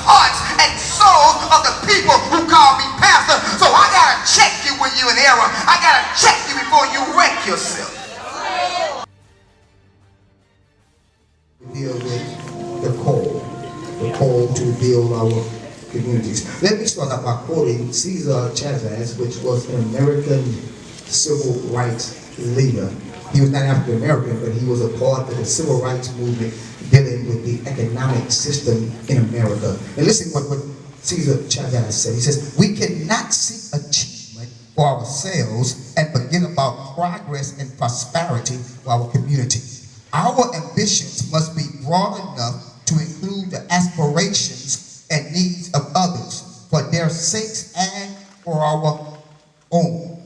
hearts and souls of the people who call me pastor. So I gotta check you when you're in error. I gotta check you before you wreck yourself. Deal with the call to build our communities. Let me start out by quoting Cesar Chavez, which was an American civil rights leader. He was not African American, but he was a part of the civil rights movement dealing with the economic system in America. And listen what Cesar Chavez said. He says, "We cannot seek achievement for ourselves and forget about progress and prosperity for our community. Our ambitions must be broad enough to include the aspirations and needs of others for their sakes and for our own."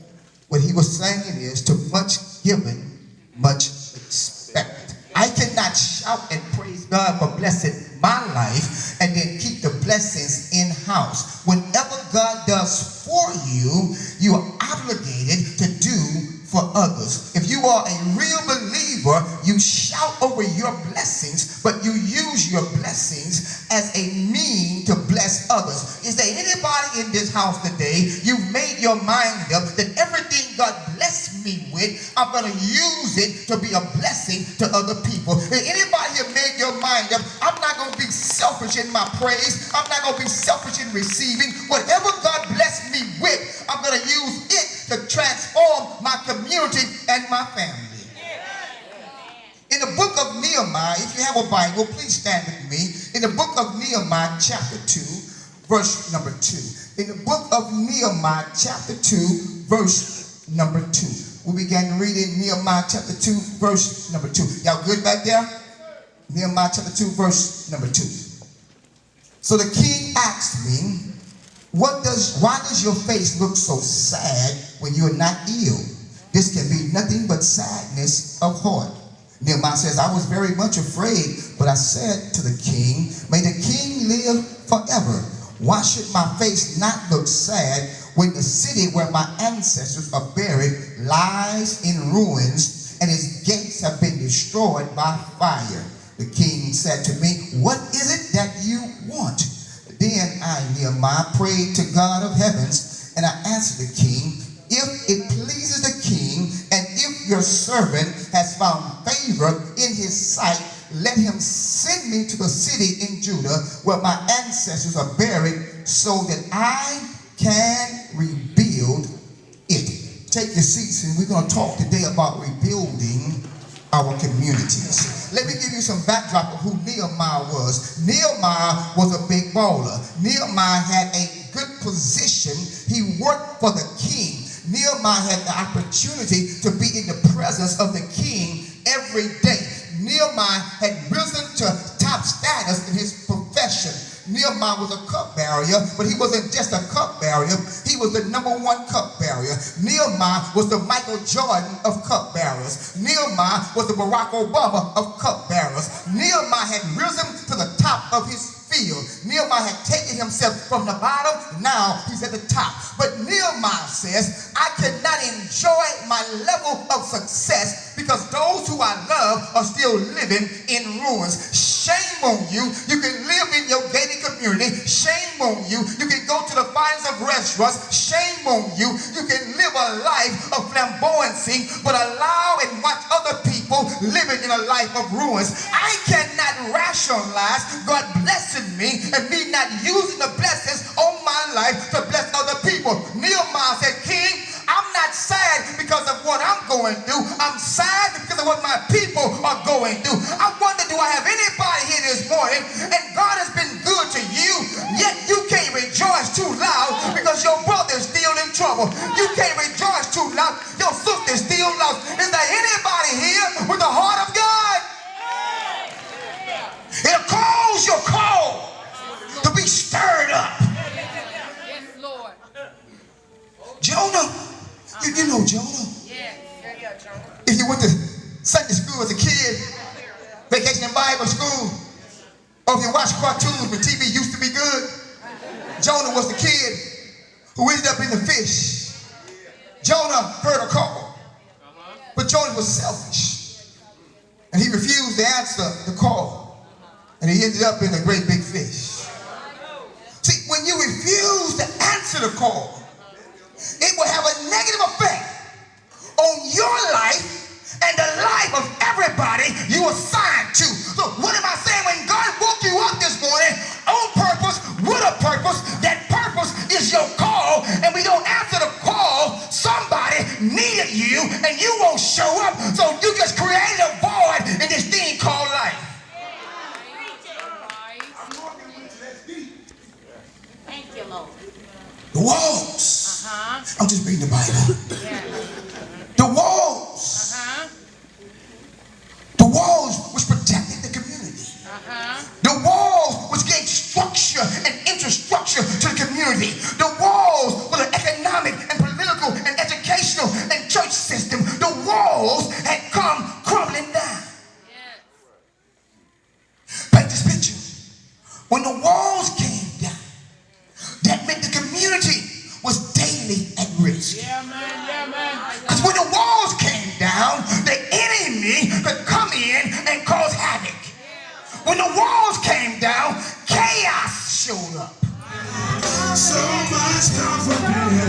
What he was saying is, to much given, much expected. I cannot shout and praise God for blessing my life and then keep the blessings in-house. Whenever God does for you, you are obligated to do for others. If you are a real believer, you shout over your blessings, but you use your blessings as a mean to bless others. Is there anybody in this house today, you've made your mind up that everything God blessed me with, I'm going to use it to be a blessing to other people? Has anybody here made your mind up, I'm not going to be selfish in my praise, I'm not going to be selfish in receiving. Whatever God blessed me with, I'm going to use it to transform my community and my family. In the book of Nehemiah, if you have a Bible, please stand with me. In the book of Nehemiah, chapter 2, verse number 2. In the book of Nehemiah, chapter 2, verse number 2. We began reading Nehemiah chapter 2, verse number 2. Y'all good back there? Nehemiah chapter 2, verse number 2. So the king asked me, why does your face look so sad when you are not ill? This can be nothing but sadness of heart. Nehemiah says, I was very much afraid, but I said to the king, may the king live forever. Why should my face not look sad when the city where my ancestors are buried lies in ruins and its gates have been destroyed by fire? The king said to me, what is it that you want? Then I, Nehemiah, prayed to God of heavens, and I answered the king, if it pleases the king, and if your servant has found favor in his sight, let him send me to the city in Judah where my ancestors are buried, so that I can rebuild it. Take your seats, and we're going to talk today about rebuilding our communities. Let me give you some backdrop of who Nehemiah was. Nehemiah was a big baller. Nehemiah had a good position. He worked for the king. Nehemiah had the opportunity to be in the presence of the king every day. Nehemiah had risen to top status in his profession. Nehemiah was a cupbearer, but he wasn't just a cupbearer. He was the #1 cupbearer. Nehemiah was the Michael Jordan of cupbearers. Nehemiah was the Barack Obama of cupbearers. Nehemiah had risen to the top of his field. Nehemiah had taken himself from the bottom. Now he's at the top. But Nehemiah says, I cannot enjoy my level of success because those who I love are still living in ruins. Shame on you. You can live in your gated community. Shame on you. You can go to the finest of restaurants. Shame on you. You can live a life of flamboyancy, but allow and watch other people living in a life of ruins. I cannot rationalize God blessing me and me not using the blessings on my life to bless other people. Nehemiah said, King, I'm not sad because of what I'm going through. I'm sad because of what my people are going through. I wonder, do I have anybody here this morning and God has been good to you, yet you can't rejoice too loud because your brother's still in trouble. You can't rejoice too loud. Your sister's still lost. Is there anybody here with the heart of God? It'll cause your call to be stirred up. Yes, Lord. Jonah, you know Jonah. Yeah, Jonah. If you went to Sunday school as a kid, vacation in Bible school, or if you watched cartoons when TV used to be good, Jonah was the kid who ended up in the fish. Jonah heard a call, but Jonah was selfish, and he refused to answer the call, and he ended up in a great big fish. refuse to answer the call, it will have a negative effect on your life and the life of everybody you assigned to. So what am I saying? When God woke you up this morning on purpose, with a purpose, that purpose is your call, and we don't answer the call, somebody needed you and you won't show up, so you just created a void in this thing called life. Thank you, Lord. The walls. I'm just reading the Bible. The walls. The walls which protected the community. The walls which gave structure and infrastructure to the community. The walls were the economic and political and educational and church system. The walls had come crumbling down. Paint this picture. When the walls came down, that meant the community was daily at risk. Because when the walls came down, the enemy could come in and cause havoc. When the walls came down, chaos showed up. So much comfort.